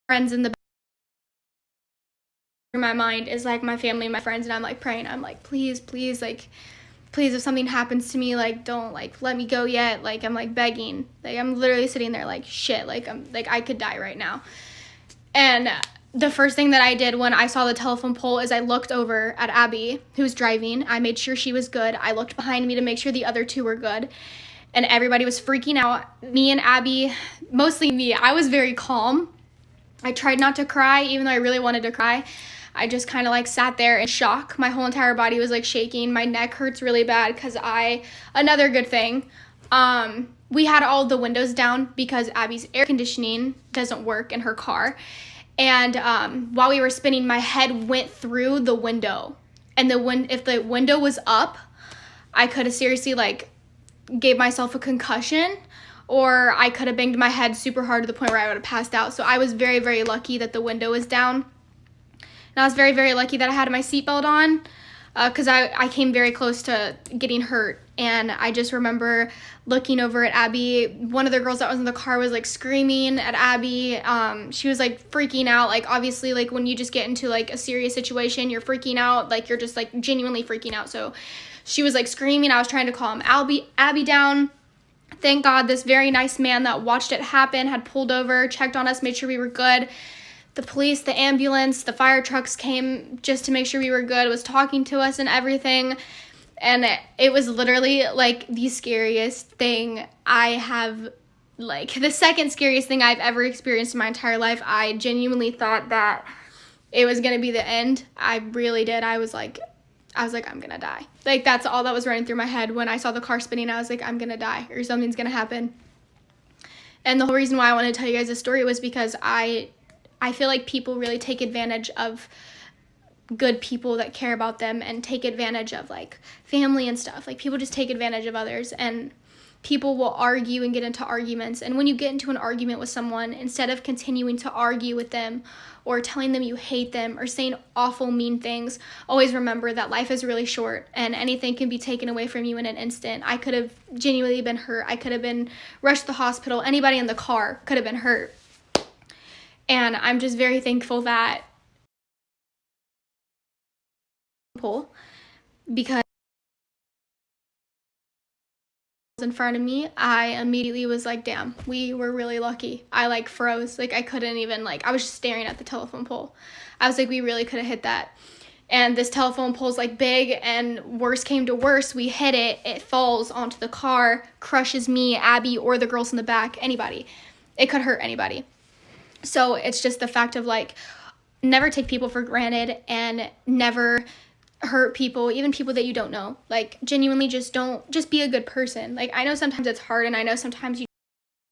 friends in the my mind is like my family, my friends, and I'm like praying. I'm like, please, please, like, please, if something happens to me, like, don't like let me go yet. Like, I'm like begging. Like, I'm literally sitting there like shit. Like, I'm like I could die right now. And the first thing that I did when I saw the telephone pole is I looked over at Abby, who was driving. I made sure she was good. I looked behind me to make sure the other two were good. And everybody was freaking out. Me and Abby, mostly me, I was very calm. I tried not to cry, even though I really wanted to cry. I just kind of like sat there in shock. My whole entire body was like shaking. My neck hurts really bad because another good thing, we had all the windows down because Abby's air conditioning doesn't work in her car. And while we were spinning, my head went through the window. And if the window was up, I could have seriously like gave myself a concussion, or I could have banged my head super hard to the point where I would have passed out. So I was very, very lucky that the window was down. And I was very, very lucky that I had my seatbelt on because I came very close to getting hurt. And I just remember looking over at Abby. One of the girls that was in the car was like screaming at Abby. She was like freaking out. Like obviously like when you just get into like a serious situation, you're freaking out. Like you're just like genuinely freaking out. So she was like screaming. I was trying to calm Abby down. Thank God this very nice man that watched it happen had pulled over, checked on us, made sure we were good. The police, the ambulance, the fire trucks came just to make sure we were good, was talking to us and everything. And it was literally like the scariest thing I have, like the second scariest thing I've ever experienced in my entire life. I genuinely thought that it was going to be the end. I really did. I was like, I'm going to die. Like that's all that was running through my head when I saw the car spinning. I was like, I'm going to die or something's going to happen. And the whole reason why I wanted to tell you guys this story was because I feel like people really take advantage of good people that care about them and take advantage of like family and stuff. Like people just take advantage of others, and people will argue and get into arguments. And when you get into an argument with someone, instead of continuing to argue with them or telling them you hate them or saying awful mean things, always remember that life is really short and anything can be taken away from you in an instant. I could have genuinely been hurt. I could have been rushed to the hospital. Anybody in the car could have been hurt. And I'm just very thankful that because in front of me, I immediately was like, damn, we were really lucky. I like froze. Like I couldn't even I was just staring at the telephone pole. I was like, we really could have hit that. And this telephone pole's like big, and worse came to worse, we hit it. It falls onto the car, crushes me, Abby, or the girls in the back, anybody. It could hurt anybody. So it's just the fact of like, never take people for granted and never hurt people, even people that you don't know. Like genuinely just be a good person. Like I know sometimes it's hard, and I know sometimes you